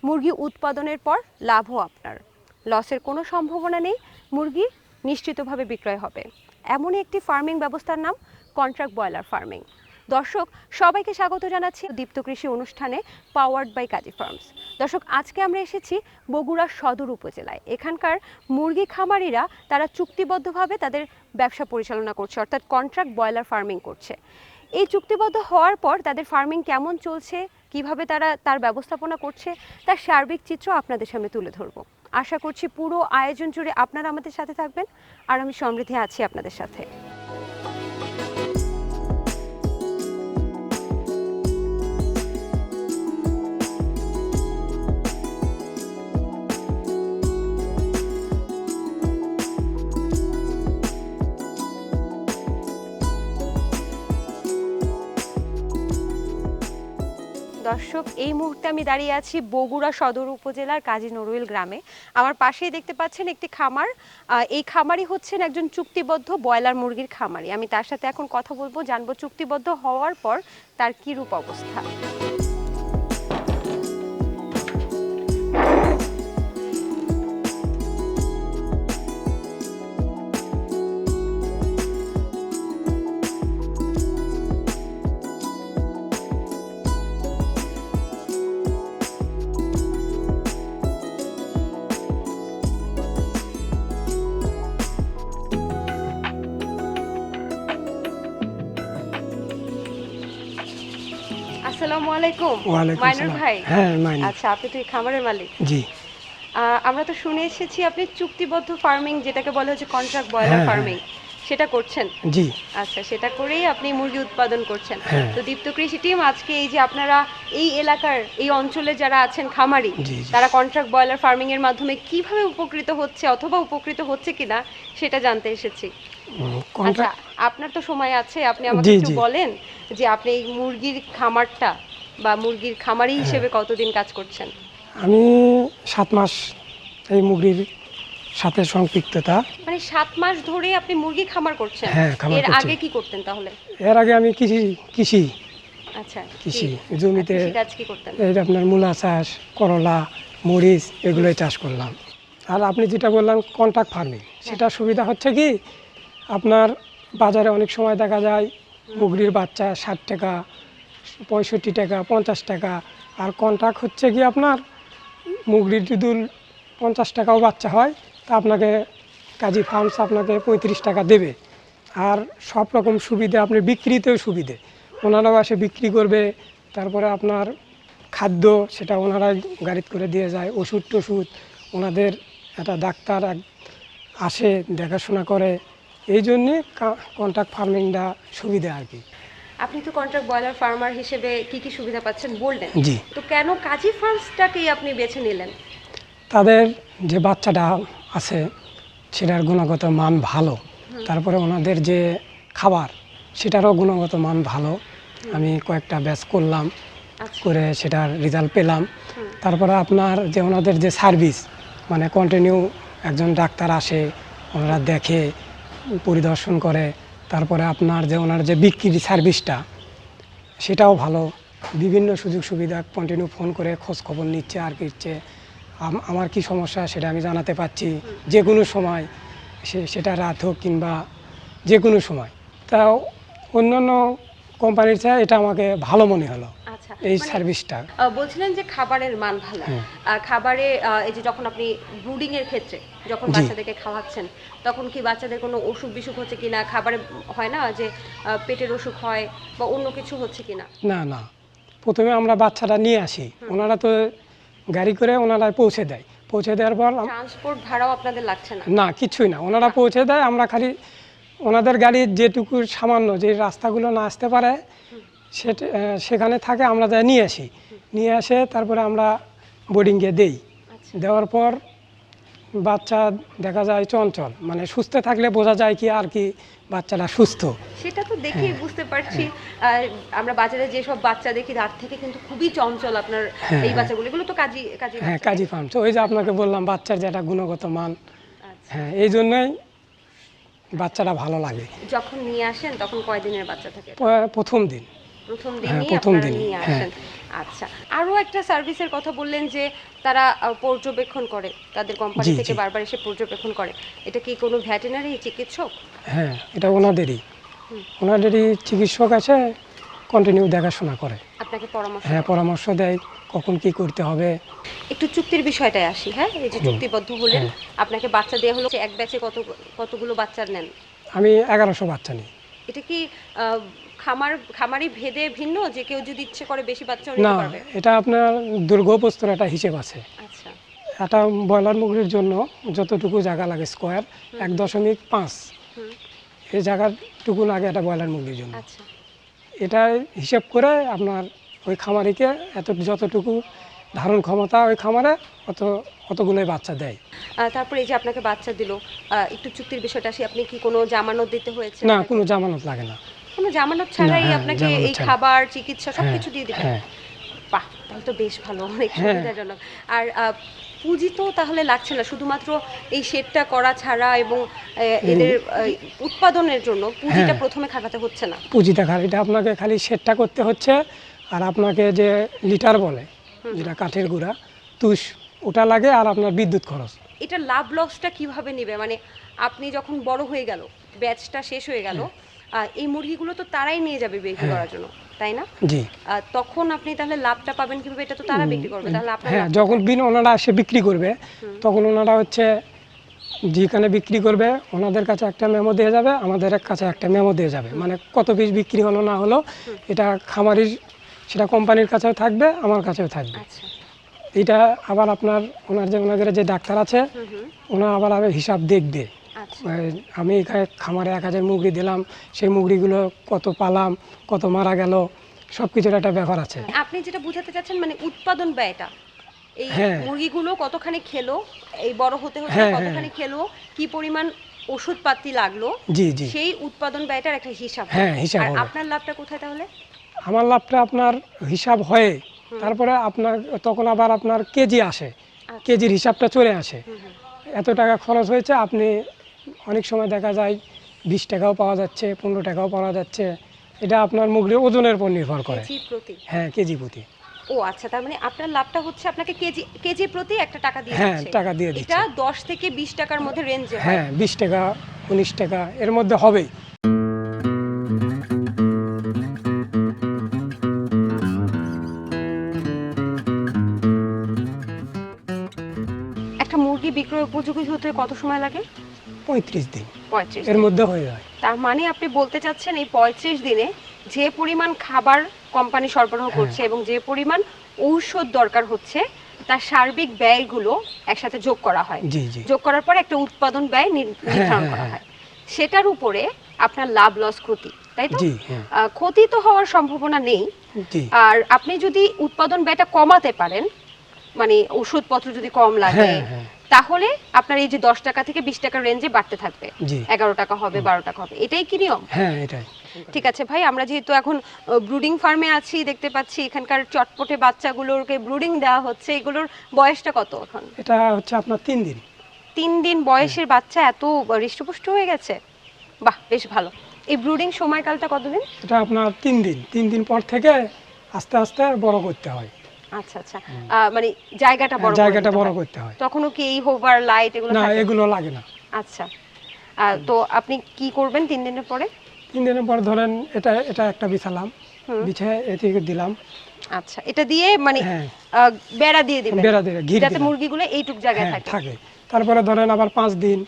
মুরগি উৎপাদনের পর লাভও আপনার, লসের কোনো সম্ভাবনা নেই, মুরগি নিশ্চিতভাবে বিক্রয় হবে। এমনই একটি ফার্মিং ব্যবস্থার নাম কন্ট্রাক্ট ব্রয়লার ফার্মিং। দর্শক সবাইকে স্বাগত জানাচ্ছি দীপ্ত কৃষি অনুষ্ঠানে পাওয়ার্ড বাই কাজী ফার্মস। দর্শক আজকে আমরা এসেছি বগুড়া সদর উপজেলায়। এখানকার মুরগি খামারিরা তারা চুক্তিবদ্ধভাবে তাদের ব্যবসা পরিচালনা করছে, অর্থাৎ কন্ট্রাক্ট ব্রয়লার ফার্মিং করছে। এই চুক্তিবদ্ধ হওয়ার পর তাদের ফার্মিং কেমন চলছে, কিভাবে তারা তার ব্যবস্থাপনা করছে, তার সার্বিক চিত্র আপনাদের সামনে তুলে ধরবো। আশা করছি পুরো আয়োজন জুড়ে আপনারা আমাদের সাথে থাকবেন, আর আমি সমৃদ্ধি আছি আপনাদের সাথে। দর্শক এই মুহূর্তে আমি দাঁড়িয়ে আছি বগুড়া সদর উপজেলার কাজী নরুইল গ্রামে। আমার পাশেই দেখতে পাচ্ছেন একটি খামার। এই খামারি হচ্ছেন একজন চুক্তিবদ্ধ ব্রয়লার মুরগির খামারি। আমি তার সাথে এখন কথা বলবো, জানবো চুক্তিবদ্ধ হওয়ার পর তার কি রূপ অবস্থা। আসসালামু আলাইকুম। মাইনুর ভাই। হ্যাঁ মাইনুর। আচ্ছা, আপনি তো এই খামারের মালিক? জি। আমরা তো শুনে এসেছি আপনি চুক্তিবদ্ধ ফার্মিং, যেটাকে বলা হচ্ছে কন্ট্রাক্ট ব্রয়লার ফার্মিং, সেটা করছেন? জি। আচ্ছা, সেটা করেই আপনি মুরগি উৎপাদন করছেন। হ্যাঁ। তো দীপ্ত কৃষি টিম আজকে এই যে আপনারা এই এলাকার এই অঞ্চলে যারা আছেন খামারি, জি, জি। তারা কন্ট্রাক্ট ব্রয়লার ফার্মিং এর মাধ্যমে কিভাবে উপকৃত হচ্ছে অথবা উপকৃত হচ্ছে কিনা সেটা জানতে এসেছি। আচ্ছা, আপনার তো সময় আছে, আপনি আমাকে একটু বলেন যে আপনি এই মুরগির খামারটা বা মুরগির খামারি হিসেবে কতদিন কাজ করছেন? আমি 7 মাস এই মুরগির সাথে সম্পৃক্ততা। মানে 7 মাস ধরে আপনি মুরগি খামার করছেন? হ্যাঁ, খামার এর করছি। আগে কি করতেন তাহলে? এর আগে আমি কৃষি আচ্ছা, কৃষি জমিতে কাজ কি করতেন? এই আপনার মূলা চাষ, করলা, মরিচ এগুলোই চাষ করলাম। আর আপনি যেটা বললেন কন্ট্রাক্ট ফার্মিং, সেটা সুবিধা হচ্ছে কি আপনার বাজারে অনেক সময় দেখা যায় মুরগির বাচ্চা 60 টাকা, 65 টাকা, 50 টাকা। আর কন্ট্রাক্ট হচ্ছে কি আপনার মুরগির যদি 50 টাকাও বাচ্চা হয় তা আপনাকে কাজী ফার্মস আপনাকে 35 টাকা দেবে। আর সব রকম সুবিধে, আপনি বিক্রিতেও সুবিধে, ওনারাও এসে বিক্রি করবে। তারপরে আপনার খাদ্য সেটা ওনারা গাড়িতে করে দিয়ে যায়, ওষুধ টষুধ ওনাদের একটা ডাক্তার আসে দেখাশোনা করে। এই জন্যে কন্ট্রাক্ট ফার্মিংটা সুবিধা আর কি। আপনি তো কন্ট্রাক্ট ব্রয়লার ফার্মার হিসেবে কি কি সুবিধা পাচ্ছেন বললেন। জি। তো কেন কাজী ফার্মসটাকেই আপনি বেছে নিলেন? তাদের যে বাচ্চাটা আছে সেটার গুণগত মান ভালো, তারপরে ওনাদের যে খাবার সেটারও গুণগত মান ভালো। আমি কয়েকটা ব্যাচ করলাম, করে সেটার রেজাল্ট পেলাম। তারপরে আপনার যে ওনাদের যে সার্ভিস, মানে কন্টিনিউ একজন ডাক্তার আসে, ওনারা দেখে পরিদর্শন করে। তারপরে আপনার যে ওনার যে বিক্রি সার্ভিসটা সেটাও ভালো, বিভিন্ন সুযোগ সুবিধা কন্টিনিউ ফোন করে খোঁজ খবর নিচ্ছে আর কি হচ্ছে আমার কি সমস্যা সেটা আমি জানাতে পারছি যে কোনো সময়, সেটা রাত হোক কিংবা যে কোনো সময়। তা অন্যান্য কোম্পানির চেয়ে এটা আমাকে ভালো মনে হলো। আচ্ছা, এই সার্ভিসটা। বলছিলেন যে খাবারের মান ভালো। খাবারে এই যে যখন আপনি ব্রুডিং এর ক্ষেত্রে যখন বাচ্চাদেরকে খাওয়াচ্ছেন তখন কি বাচ্চাদের কোনো অসুখ বিসুখ হচ্ছে কিনা? খাবারে হয় না যে পেটের অসুখ হয় বা অন্য কিছু হচ্ছে কিনা? না না, প্রথমে আমরা বাচ্চাটা নিয়ে আসি, ওনারা তো গাড়ি করে ওনারা পৌঁছে দেয়। পৌঁছে দেওয়ার পর ট্রান্সপোর্ট ভাড়াও আপনাদের লাগছে না? না, কিছুই না, ওনারা পৌঁছে দেয়। আমরা খালি ওনাদের গাড়ির যেটুকু সামান্য যে রাস্তাগুলো না আসতে পারে সেটা সেখানে থাকে, আমরা যাই নিয়ে আসি। নিয়ে আসে তারপরে আমরা বোর্ডিংয়ে দেই। দেওয়ার পর বাচ্চা দেখা যায় চঞ্চল, মানে সুস্থ থাকলে বোঝা যায় কি আর কি বাচ্চাটা সুস্থ। সেটা তো দেখেই বুঝতে পারছি। আমরা বাজারে যেসব বাচ্চা দেখি তার থেকে কিন্তু খুবই চঞ্চল আপনার এই বাচ্চাগুলো। এগুলো তো কাজী ফার্মস। ওই যে আপনাকে বললাম বাচ্চার যেটা গুণগত মান। হ্যাঁ, এই জন্যই বাচ্চাটা ভালো লাগে। যখন নিয়ে আসেন তখন কয় দিনের বাচ্চা থাকে? প্রথম দিন। প্রথম দিনই আপনারা নিয়ে আসেন। আচ্ছা, আরও একটা সার্ভিসের কথা বললেন যে তারা পর্যবেক্ষণ করে, তাদের কোম্পানি জি, থেকে জি। বারবার এসে পর্যবেক্ষণ করে। এটা কি কোনো ভেটেরিনারি চিকিৎসক? হ্যাঁ, এটা ওনাদেরই। ওনাদেরই চিকিৎসক আছে, কন্টিনিউ দেখাশোনা করে। আপনাকে পরামর্শ হ্যাঁ, দেয়? পরামর্শ দেয় কখন কি করতে হবে। একটু চুক্তির বিষয়টায় আসি। হ্যাঁ, এই যে চুক্তিবদ্ধ হলেন, হ্যাঁ। আপনাকে বাচ্চা দেওয়া হলো, এক ব্যাচে কতগুলো বাচ্চা নেন? আমি 1100 বাচ্চা নিই। এটা কি খামারি ভেদে ভিন্ন, যে কেউ যদি ইচ্ছে করে বেশি বাচ্চাও না, নিতে পারবে? এটা আপনার দুর্গপ্রস্তুর একটা হিসেব আছে। আচ্ছা। একটা ব্রয়লার মুরগির জন্য যতটুকু জায়গা লাগে স্কোয়ার 1.5 হুম। এই জায়গাটুকু লাগে একটা ব্রয়লার মুরগির জন্য। আচ্ছা। এটা হিসেব করে আপনার ওই খামারিকে যতটুকু ধারণ ক্ষমতা ওই খামারে অতগুলোই বাচ্চা দেয়। তারপরে এই যে আপনাকে বাচ্চা দিল, একটু চুক্তির বিষয়টা আসি। আপনি কি কোনো জামানত দিতে হয়েছে? না, আপনাকে? কোনো জামানত লাগে না। কোনো জামানত ছাড়াই হ্যাঁ, আপনাকে জামানত এই ছাড়া। খাবার, চিকিৎসা হ্যাঁ, সবকিছু দিয়ে দিবেন? হ্যাঁ। বাহ, তাহলে তো বেশ ভালো, অনেক হ্যাঁ। সুবিধাজনক। আর পুঁজি তো তাহলে লাগছে না, শুধুমাত্র এই শেডটা করা ছাড়া এবং এদের উৎপাদনের জন্য পুঁজিটা হ্যাঁ। প্রথমে খাটাতে হচ্ছে না। পুঁজিটা খালি এটা আপনাকে খালি সেটটা করতে হচ্ছে, আর আপনাকে যে লিটার বলে যেটা কাঠের গুঁড়া তুষ ওটা লাগে, আর আপনার বিদ্যুৎ খরচ। এটা লাভ লসটা কিভাবে নেবে? মানে আপনি যখন বড় হয়ে গেল, ব্যাচটা শেষ হয়ে গেল, এই মুরগিগুলো তো তারাই নিয়ে যাবে বিক্রি করার জন্য, তাই না? জি। তখন আপনি তাহলে লাভটা পাবেন কিভাবে? এটা তো তারা বিক্রি করবে, তাহলে আপনার হ্যাঁ, লাভটা যখন কোথায়? ওনারা এসে বিক্রি করবে তখন ওনারা হচ্ছে যেখানে বিক্রি করবে ওনাদের কাছে একটা মেমো দিয়ে যাবে, আমাদের কাছে একটা মেমো দিয়ে যাবে, মানে কত পিস বিক্রি হলো না হলো এটা খামারির, সেটা কোম্পানির কাছেও থাকবে, আমার কাছেও থাকবে। আচ্ছা। এটা আবার আপনার ওনাদের যে ডাক্তার আছে ওনারা আবার হিসাব দেখবে। আচ্ছা। আমি এখানে খামারে 1000 মুরগি দিলাম, সেই মুরগিগুলো কত পালাম, কত মারা গেল, সব কিছুর একটা ব্যাপার আছে। আপনি যেটা বোঝাতে চাচ্ছেন মানে উৎপাদন ব্যয়টা, এই হ্যাঁ। মুরগিগুলো কতখানি খেলো, এই বড় হতে হতে হ্যাঁ, কতখানি খেলো, কি পরিমাণ ওষুধপাতি লাগলো, জি, জি। সেই উৎপাদন ব্যয়টার একটা হিসাব। হ্যাঁ, হিসাব আর হবে। আপনার লাভটা কোথায় তাহলে? আমার লাভটা আপনার হিসাব হয়ে তারপরে আপনার তখন আবার আপনার কেজি আসে, কেজির হিসাবটা চলে আসে। এত টাকা খরচ হয়েছে, আপনি অনেক সময় দেখা যায় 20 টাকাও পাওয়া যাচ্ছে, 15 টাকাও পাওয়া যাচ্ছে। এটা আপনার মুরগির ওজনের উপর নির্ভর করে। কেজি প্রতি? হ্যাঁ, কেজি প্রতি। ও আচ্ছা, তার মানে আপনার লাভটা হচ্ছে আপনাকে কেজি প্রতি একটা টাকা দিয়ে হ্যাঁ, দিচ্ছে। টাকা দিয়ে দিচ্ছে। এটা 10 থেকে 20 টাকার মধ্যে রেঞ্জে হয়। হ্যাঁ, 20 টাকা 19 টাকা এর মধ্যে হবেই। একটা মুরগি বিক্রয় উপযোগী হতে কত সময় লাগে? 35 দিন 35 এর মধ্যে হয়ে যায়। তার মানে আপনি বলতে চাচ্ছেন এই 35 দিনে যে পরিমাণ খাবার কোম্পানি সরবরাহ করছে এবং যে পরিমাণ ঔষধ দরকার হচ্ছে, তার সার্বিক ব্যয়গুলো একসাথে যোগ করা হয়। জি, জি। যোগ করার পর একটা উৎপাদন ব্যয় নির্ধারণ করা হয়, সেটার উপরে আপনার লাভ লস ক্ষতি, তাই তো? জি, হ্যাঁ। ক্ষতি তো হওয়ার সম্ভাবনা নেই। জি। আর আপনি যদি উৎপাদন ব্যয়টা কমাতে পারেন, মানে ওষুধপত্র যদি কম লাগে, হ্যাঁ, হ্যাঁ। তাহলে আপনার এই যে 10 টাকা থেকে 20 টাকার রেঞ্জে বাড়তে থাকবে, জি। 11 টাকা হবে, 12 টাকা হবে, এটাই কি নিয়ম? হ্যাঁ, এটাই। ঠিক আছে ভাই, আমরা যেহেতু এখন ব্রুডিং ফার্মে আছি, দেখতে পাচ্ছি এখানকার চটপটে বাচ্চাগুলোকে ব্রুডিং দেওয়া হচ্ছে, এগুলোর বয়সটা কত এখন? এটা হচ্ছে আপনার 3 দিন। 3 দিন বয়সের বাচ্চা এত হৃষ্টপুষ্ট হয়ে গেছে, বাহ, বেশ ভালো। এই ব্রুডিং সময়কালটা কতদিন? এটা আপনার 3 দিন। 3 দিন পর থেকে আস্তে আস্তে বড় করতে হয়। আচ্ছা আচ্ছা, মানে জায়গাটা বড় করে জায়গাটা দিতে বড় হয়। করতে হয়। তখনও কি এই হোভার লাইট এগুলো না, থাকে? এগুলো লাগে না। আচ্ছা, তো আপনি কি করবেন 3 দিনের পরে? 3 দিনের পর ধরেন এটা একটা বিছালাম, বিছে এদিকে দিলাম। আচ্ছা, এটা দিয়ে মানে হ্যাঁ। বেড়া দিয়ে দিবেন, বেড়া দিয়ে ঘির যাতে দিলাম। মুরগিগুলো এইটুক জায়গায় হ্যাঁ, থাকে। থাকে। তারপরে ধরেন আবার 5 দিন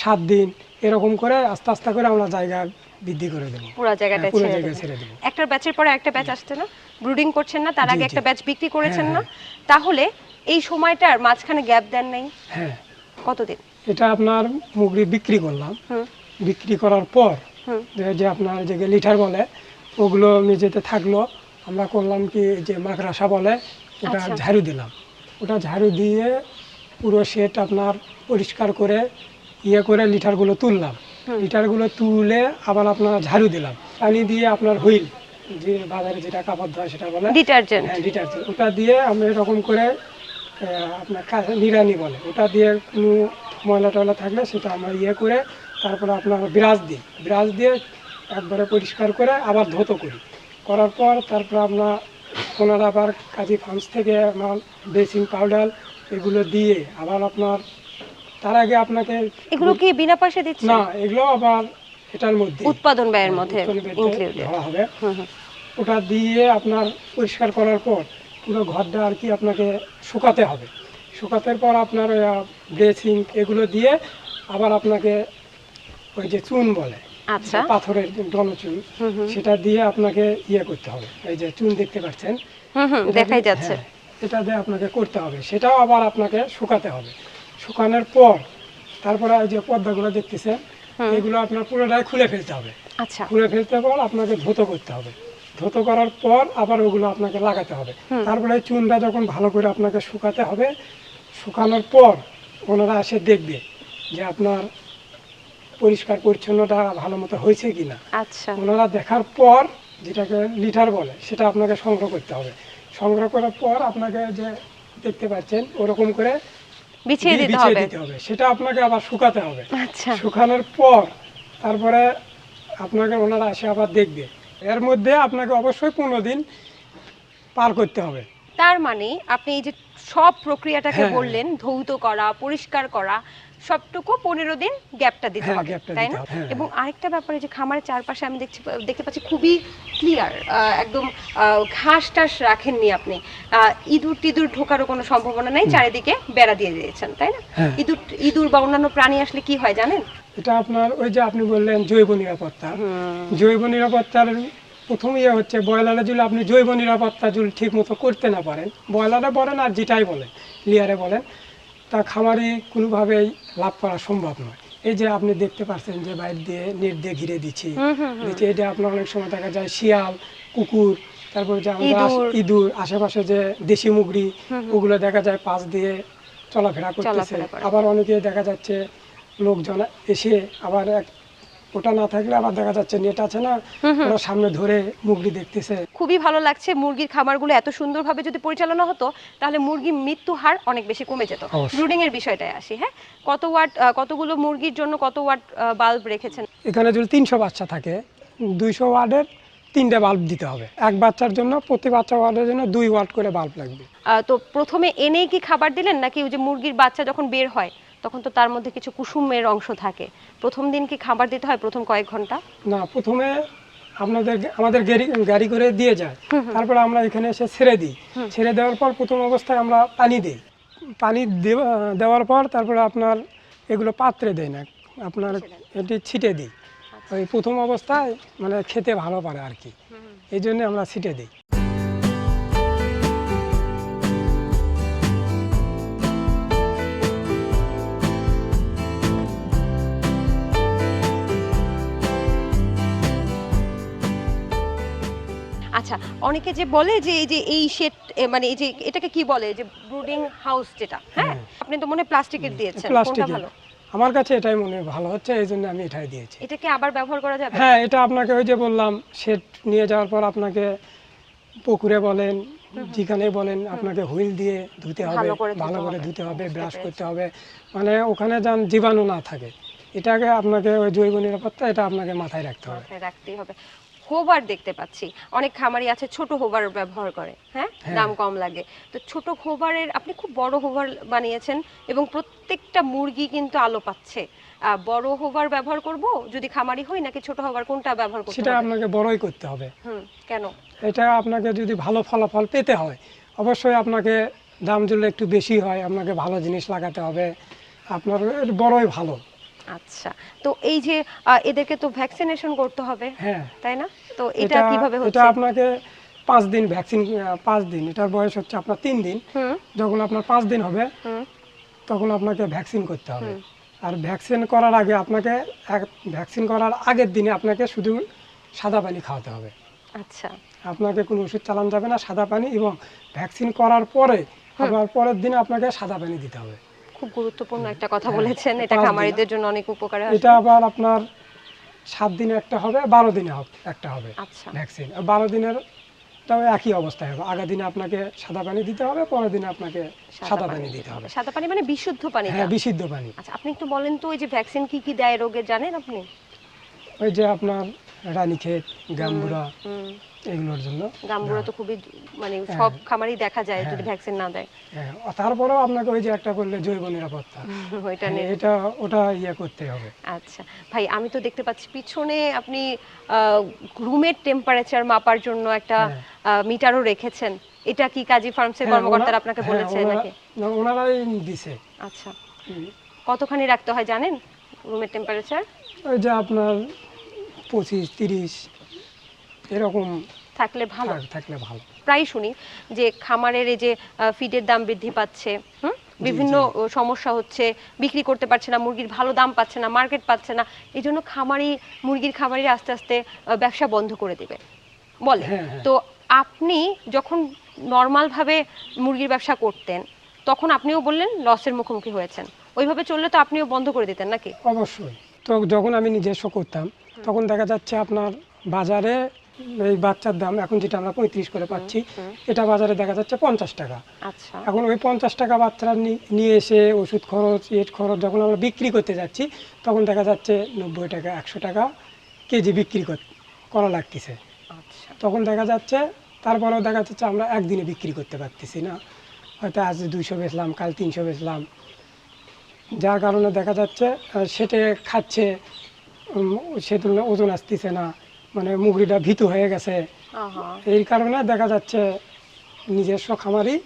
7 দিন এরকম করে আস্তে আস্তে করে আমরা জায়গা বৃদ্ধি করে দেবো। পুরো জায়গাটা পুরো ছেড়ে জায়গায় দেবেন। ছেড়ে দেবো। একটা ব্যাচের পরে একটা ব্যাচ আসছে না, ব্রুডিং করছেন না, তার জি, আগে জি। একটা ব্যাচ বিক্রি করেছেন না, হ্যাঁ, তাহলে এই সময়টার মাঝখানে গ্যাপ দেন নাই? হ্যাঁ, কতদিন? এটা আপনার মুরগি বিক্রি করলাম। হুম বিক্রি করার পর হুম যে আপনার যে লিটার বলে ওগুলো মেঝেতে থাকলো, আমরা করলাম কি যে মাকড়াসা বলে ওটা আচ্ছা। ঝাড়ু দিলাম। ওটা ঝাড়ু দিয়ে পুরো সেট আপনার পরিষ্কার করে করে লিটারগুলো তুললাম। লিটারগুলো তুলে আবার আপনার ঝাড়ু দিলাম, পানি দিয়ে আপনার হুইল যে বাজারে যেটা কাপড় ধোয়া সেটা বলে ডিটারজেন্ট। হ্যাঁ, ডিটারজেন্ট, ওটা দিয়ে আমরা এরকম করে আপনার নিড়ানি বলে ওটা দিয়ে কোনো ময়লা টয়লা থাকলে সেটা আমরা করে তারপরে আপনার ব্রাশ দিয়ে একবারে পরিষ্কার করে আবার ধুতো করি। করার পর তারপর আমরা ওনারা আবার কাজী ফার্মস থেকে আমার ব্লিচিং পাউডার এগুলো দিয়ে আবার আপনার তার আগে আপনাকে এগুলো কি বিনা পয়সা দিচ্ছেন? না, এগুলো আবার এটার মধ্যে উৎপাদন ব্যয়ের মধ্যে উৎপাদন ব্যয় ইনক্লুডেড। ধরা হবে। ওটা দিয়ে আপনার পরিষ্কার করার পর পুরো ঘরটা আর কি আপনাকে শুকাতে হবে। শুকাতের পর আপনার ব্লিচিং এগুলো দিয়ে আবার আপনাকে ওই যে চুন বলে, আচ্ছা। পাথরের ডনচুন, সেটা দিয়ে আপনাকে ইয়ে করতে হবে। এই যে চুন দেখতে পাচ্ছেন, এটা দেখাই দিয়ে- যাচ্ছে। হ্যাঁ, এটা দিয়ে আপনাকে করতে হবে। সেটাও আবার আপনাকে শুকাতে হবে। শুকানোর পর তারপরে এই যে পর্দাগুলো দেখতেছেন, এগুলো আপনার পুরোটাই খুলে ফেলতে হবে। আচ্ছা। খুলে ফেলতে পর আপনাকে ধুতো করতে হবে। ধুতো করার পর আবার ওগুলো আপনাকে লাগাতে হবে। তারপরে চুনটা যখন ভালো করে আপনাকে শুকাতে হবে, শুকানোর পর ওনারা এসে দেখবে যে আপনার পরিষ্কার পরিচ্ছন্নতা ভালো মতো হয়েছে কিনা। আচ্ছা। ওনারা দেখার পর যেটাকে লিটার বলে সেটা আপনাকে সংগ্রহ করতে হবে। সংগ্রহ করার পর আপনাকে যে দেখতে পাচ্ছেন ওরকম করে বিছিয়ে দিতে বিছিয়ে হবে। দিতে হবে। সেটা আপনাকে আবার শুকাতে হবে। আচ্ছা। শুকানোর পর তারপরে আপনাকে ওনারা এসে আবার দেখবে। এর মধ্যে আপনাকে অবশ্যই 15 দিন পার করতে হবে। তার মানে আপনি এই যে সব প্রক্রিয়াটাকে হ্যাঁ। বললেন, ধৌত করা, পরিষ্কার করা, সবটুকু 15 দিন গ্যাপটা দিতে হ্যাঁ, হবে, গ্যাপটা তাই দিতে না? হবে, হ্যাঁ। এবং আরেকটা ব্যাপারে যে খামারের চারপাশে আমি দেখতে পাচ্ছি খুবই ক্লিয়ার, একদম ঘাস টাস রাখেননি আপনি। ইঁদুর টিদুর ঢোকারও কোনো সম্ভাবনা নেই, চারিদিকে বেড়া দিয়ে দিয়েছেন, তাই না? হ্যাঁ। ইঁদুর বা অন্যান্য প্রাণী আসলে কি হয় জানেন? এটা আপনার ওই যে আপনি বললেন জৈব নিরাপত্তা। জৈব নিরাপত্তার প্রথম ইয়ে হচ্ছে ব্রয়লারে যদি আপনি জৈব নিরাপত্তা যদি ঠিক মতো করতে না পারেন, ব্রয়লারে বলেন আর যেটাই বলেন, লেয়ারে বলেন, তা খামারি কোনোভাবেই লাভ করা সম্ভব নয়। এই যে আপনি দেখতে পাচ্ছেন যে বাইরে দিয়ে নেট দিয়ে ঘিরে দিচ্ছি, এটা আপনার অনেক সময় দেখা যায় শিয়াল, কুকুর, তারপরে যে আমাদের ইঁদুর, আশেপাশে যে দেশি মুগরি, ওগুলো দেখা যায় পাশ দিয়ে চলাফেরা করতেছে। আবার অনেকে দেখা যাচ্ছে লোকজন এসে আবার ওটা না থাকলে আবার দেখা যাচ্ছে নেট আছে না, ওরা সামনে ধরে মুগরি দেখতেছে। খুবই ভালো লাগছে। মুরগির খামারগুলো এত সুন্দরভাবে যদি পরিচালনা হতো তাহলে মুরগির মৃত্যু হার অনেক বেশি কমে যেত। ব্রুডিং এর বিষয়টায় আসি। হ্যাঁ, কতগুলো মুরগির জন্য কত ওয়াট বাল্ব রেখেছেন? এখানে যদি 300 বাচ্চা থাকে, 200 ওয়াটের 3টে বাল্ব দিতে হবে। এক বাচ্চার জন্য প্রতি বাচ্চা ওয়াটের জন্য 2 ওয়াট করে বাল্ব লাগবে। তো প্রথমে এনেই কি খাবার দিলেন, নাকি ওই যে মুরগির বাচ্চা যখন বের হয় তখন তো তার মধ্যে কিছু কুসুমের অংশ থাকে, প্রথম দিন কি খাবার দিতে হয় প্রথম কয়েক ঘন্টা? না, প্রথমে আমাদের গাড়ি করে দিয়ে যায়, তারপর আমরা এখানে এসে ছেড়ে দিই। ছেড়ে দেওয়ার পর প্রথম অবস্থায় আমরা পানি দিই। পানি দেওয়ার পর তারপরে আপনার এগুলো পাত্রে দেয় না, আপনার এটি ছিটে দিই। ওই প্রথম অবস্থায় মানে খেতে ভালো পারে আর কি, এই জন্য আমরা ছিটে দিই। আচ্ছা, অনেকে যে বলে যে এই শেড, মানে এই যে এটাকে কি বলে, যে ব্রুডিং হাউস যেটা, হ্যাঁ, আপনি তো মনে হয় প্লাস্টিকের দিয়েছেন, কোনটা প্লাস্টিকের ভালো? আমার কাছে এটাই মনে হয় ভালো হচ্ছে, এই জন্য আমি এটাই দিয়েছি। এটা কি আবার ব্যবহার করা যাবে? হ্যাঁ, এটা আপনাকে ওই যে বললাম শেড নিয়ে যাওয়ার পর আপনাকে পুকুরে বলেন যেখানে বলেন আপনাকে হুইল দিয়ে ধুতে হবে, ভালো করে ধুতে হবে, ব্রাশ করতে হবে, মানে ওখানে যেন জীবাণু না থাকে। এটাকে আপনাকে ওই জৈব নিরাপত্তা এটা আপনাকে মাথায় রাখতে হবে। রাখতেই হবে। হোবার দেখতে পাচ্ছি অনেক খামারি আছে ছোট হোবার ব্যবহার করে, হ্যাঁ, দাম কম লাগে। তো ছোট হোবারের আপনি খুব বড় হোবার বানিয়েছেন এবং প্রত্যেকটা মুরগি কিন্তু আলো পাচ্ছে। বড় হোবার ব্যবহার করব যদি খামারি হই, নাকি ছোট হোবার, কোনটা ব্যবহার করতে হবে? সেটা আপনাকে বড়ই করতে হবে। কেন? এটা আপনাকে যদি ভালো ফলাফল পেতে হয় অবশ্যই আপনাকে দাম যদি একটু বেশি হয় আপনাকে ভালো জিনিস লাগাতে হবে, আপনার বড়ই ভালো। আচ্ছা, তো এই যে এদেরকে তো ভ্যাকসিনেশন করতে হবে, হ্যাঁ, তাই না? তো এটা কিভাবে হচ্ছে? এটা আপনাকে 5 দিন ভ্যাকসিন, 5 দিন, এটার বয়স হচ্ছে আপনার 3 দিন। যখন আপনার 5 দিন হবে তখন আপনাকে ভ্যাকসিন করতে হবে। আর ভ্যাকসিন করার আগে আপনাকে ভ্যাকসিন করার আগের দিনে আপনাকে শুধু সাদা পানি খাওয়াতে হবে। আচ্ছা, আপনাকে কোনো ওষুধ চালানো যাবে না, সাদা পানি। এবং ভ্যাকসিন করার পরে আবার পরের দিনে আপনাকে সাদা পানি দিতে হবে। খুব গুরুত্বপূর্ণ একটা কথা বলেছেন, এটা খামারিদের জন্য অনেক উপকারে আসবে। এটা আবার আপনার 7 দিনে একটা হবে, 12 দিনে একটা হবে আচ্ছা, ভ্যাকসিন। 12 দিনের তাও একই অবস্থায় হবে। আগের দিনে আপনাকে সাদা পানি দিতে হবে, পরের দিনে আপনাকে সাদা পানি দিতে হবে। সাদা পানি মানে বিশুদ্ধ পানি? হ্যাঁ, বিশুদ্ধ পানি। আচ্ছা, আপনি একটু বলেন তো ওই যে ভ্যাকসিন কি কি দেয় রোগের, জানেন আপনি? ওই যে আপনার রানীক্ষেত, গাম্বুরা, এগুলোর জন্য। গাম্বুরা তো খুবই মানে সব খামারেই দেখা যায় যদি হ্যাঁ। ভ্যাকসিন না দেয়। হ্যাঁ, তারপরেও আপনাকে ওই যে একটা বললে জৈব নিরাপত্তা, ওইটা হ্যাঁ, নিয়ে ওটা করতে হবে। আচ্ছা ভাই, আমি তো দেখতে পাচ্ছি পিছনে আপনি রুমের টেম্পারেচার মাপার জন্য একটা হ্যাঁ। মিটারও রেখেছেন। এটা কি কাজী ফার্মসের হ্যাঁ, কর্মকর্তারা আপনাকে হ্যাঁ, বলেছে নাকি? ওনারাই দিছে। আচ্ছা, হুম, কতখানি রাখতে হয় জানেন রুমের টেম্পারেচার? ওই যে আপনার 25-30 এরকম থাকলে ভালো। থাকলে ভালো। প্রায় শুনি যে খামারের এই যে ফিডের দাম বৃদ্ধি পাচ্ছে, বিভিন্ন সমস্যা হচ্ছে, বিক্রি করতে পারছে না, মুরগির ভালো দাম পাচ্ছে না, মার্কেট পাচ্ছে না, এই জন্য মুরগির খামারিরা আস্তে আস্তে ব্যবসা বন্ধ করে দেবে বলে। হ্যাঁ, হ্যাঁ। তো আপনি যখন নর্মালভাবে মুরগির ব্যবসা করতেন তখন আপনিও বললেন লসের মুখোমুখি হয়েছেন, ওইভাবে চললে তো আপনিও বন্ধ করে দিতেন নাকি? অবশ্যই। তো যখন আমি নিজস্ব করতাম তখন দেখা যাচ্ছে আপনার বাজারে এই বাচ্চার দাম এখন যেটা আমরা 35 করে পাচ্ছি, এটা বাজারে দেখা যাচ্ছে 50 টাকা। আচ্ছা, এখন ওই 50 টাকা বাচ্চারা নিয়ে এসে ওষুধ খরচ খরচ যখন আমরা বিক্রি করতে যাচ্ছি তখন দেখা যাচ্ছে 90 টাকা 100 টাকা কেজি বিক্রি করা লাগতেছে। আচ্ছা, তখন দেখা যাচ্ছে তারপরেও দেখা যাচ্ছে আমরা একদিনে বিক্রি করতে পারতেছি না, হয়তো আজ 200 বেচলাম, কাল 300 বেচলাম, যার কারণে দেখা যাচ্ছে সেটে খাচ্ছে, সে তুলনায় ওজন আসতেছে না, মানে মুগরিটা ভীতু হয়ে গেছে। আহা, এই কারণে দেখা যাচ্ছে নিজস্ব খামারই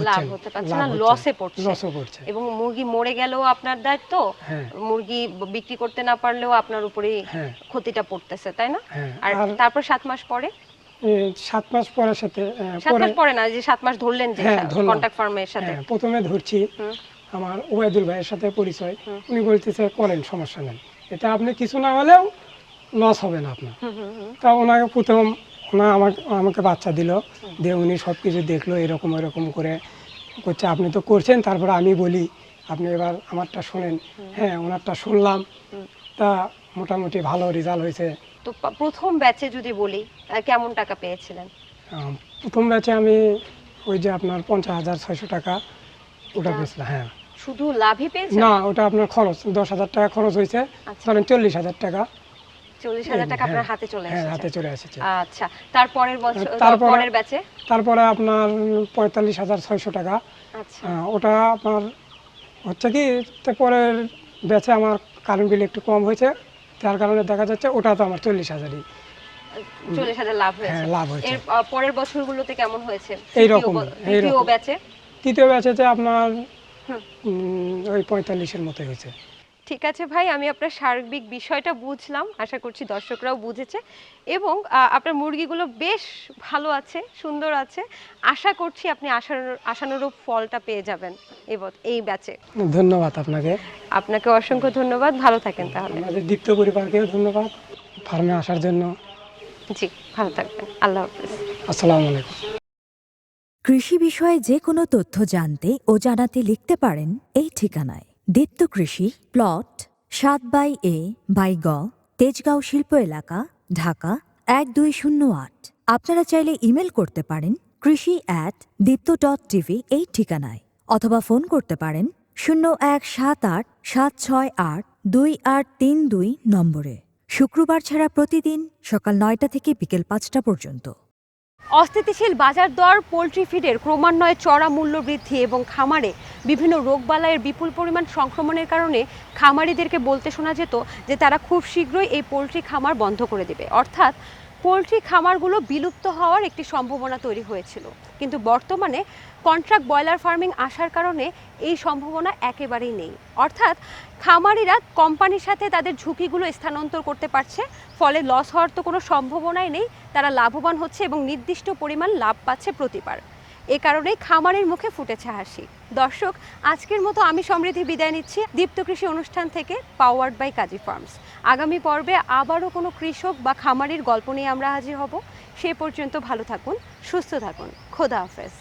লাভ হতে পারছে না, লসে লসও পড়ছে। এবং মুরগি মরে গেলেও আপনার দায়িত্ব, হ্যাঁ, মুরগি বিক্রি করতে না পারলেও আপনার উপরেই হ্যাঁ, ক্ষতিটা পড়তেছে, তাই না? হ্যাঁ। আর আর তারপর 7 মাস পরে, 7 মাস পরের সাথে 7 মাস পরে না, যে 7 মাস ধরলেন যে হ্যাঁ, ধরলাম। কন্ট্রাক্ট ফার্মের সাথে, হ্যাঁ, প্রথমে ধরছি হুম, আমার ওবায়দুল ভাইয়ের সাথে পরিচয়, উনি বলতেছে করেন, সমস্যা নেই, এটা আপনি কিছু না হলেও লস হবে না আপনার। তা ওনাকে প্রথম আমাকে বাচ্চা দিল, দিয়ে উনি সব কিছু দেখলো, এরকম এরকম করে করছে, আপনি তো করছেন, তারপরে আমি বলি আপনি এবার আমারটা শোনেন। হ্যাঁ, ওনারটা শুনলাম, তা মোটামুটি ভালো রেজাল্ট হয়েছে। তো প্রথম ব্যাচে যদি বলি কেমন টাকা পেয়েছিলেন? প্রথম ব্যাচে আমি ওই যে আপনার 50,600 টাকা ওটা পেয়েছিলাম। হ্যাঁ, শুধু লাভই পেয়েছেন? না, ওটা আপনার খরচ 10,000 টাকা খরচ হয়েছে, আচ্ছা। ধরেন 40,000 টাকা। 40,000 টাকা আপনার হাতে চলে হ্যাঁ, এসেছে? হাতে চলে এসেছে। আচ্ছা, তারপরের বছর, তারপরে- পরের ব্যাচে? তারপরে আপনার 45,600 টাকা। আচ্ছা, ওটা আপনার হচ্ছে কি, পরের ব্যাচে আমার কারেন্ট বিল একটু কম হয়েছে, যার কারণে দেখা যাচ্ছে ওটা তো আমার 40,000-ই 40,000 লাভ হয়েছে। হ্যাঁ, লাভ হয়েছে। এর পরের বছরগুলোতে কেমন হয়েছে? এইরকমই, তৃতীয় এইরকম। ব্যাচে? তৃতীয় ব্যাচেতে আপনার হুম। ওই 45-এর মতো হয়েছে। ঠিক আছে ভাই, আমি আপনার সার্বিক বিষয়টা বুঝলাম, আশা করছি দর্শকরাও বুঝেছে, এবং আপনার মুরগিগুলো বেশ ভালো আছে, সুন্দর আছে। আশা করছি আপনি আশানুরূপ ফলটা পেয়ে যাবেন এই ব্যাচে। ধন্যবাদ আপনাকে। আপনাকে অসংখ্য ধন্যবাদ, ভালো থাকেন তাহলে। আমাদের দীপ্ত পরিবারকেও ধন্যবাদ ফার্মে আসার জন্য। জি, ভালো থাকবেন, আল্লাহ হাফেজ। আসসালামু আলাইকুম। কৃষি বিষয়ে যে কোনো তথ্য জানতে ও জানাতে লিখতে পারেন এই ঠিকানায়। দীপ্ত কৃষি, প্লট 7/A/গ, তেজগাঁও শিল্প এলাকা, ঢাকা 1208। আপনারা চাইলে ইমেল করতে পারেন krishi@dipto.tv এই ঠিকানায়, অথবা ফোন করতে পারেন 0178-768-2832 নম্বরে। শুক্রবার ছাড়া প্রতিদিন সকাল 9টা থেকে বিকেল 5টা পর্যন্ত। অস্থিতিশীল বাজার দর, পোলট্রি ফিডের ক্রমান্বয়ে চড়া মূল্য বৃদ্ধি এবং খামারে বিভিন্ন রোগবালাইয়ের বিপুল পরিমাণ সংক্রমণের কারণে খামারিদেরকে বলতে শোনা যেত যে তারা খুব শীঘ্রই এই পোলট্রি খামার বন্ধ করে দেবে, অর্থাৎ পোলট্রি খামারগুলো বিলুপ্ত হওয়ার একটি সম্ভাবনা তৈরি হয়েছিল। কিন্তু বর্তমানে কন্ট্রাক্ট ব্রয়লার ফার্মিং আসার কারণে এই সম্ভাবনা একেবারেই নেই, অর্থাৎ খামারিরা কোম্পানির সাথে তাদের ঝুঁকিগুলো স্থানান্তর করতে পারছে, ফলে লস হওয়ার তো কোনো সম্ভাবনাই নেই, তারা লাভবান হচ্ছে এবং নির্দিষ্ট পরিমাণ লাভ পাচ্ছে প্রতিবার। এ কারণেই খামারের মুখে ফুটেছে হাসি। দর্শক, আজকের মতো আমি সমৃদ্ধি বিদায় নিচ্ছি দীপ্ত কৃষি অনুষ্ঠান থেকে, পাওয়ার্ড বাই কাজী ফার্মস। আগামী পর্বে আবারও কোনো কৃষক বা খামারির গল্প নিয়ে আমরা হাজির হব। সে পর্যন্ত ভালো থাকুন, সুস্থ থাকুন, খোদা হাফেজ।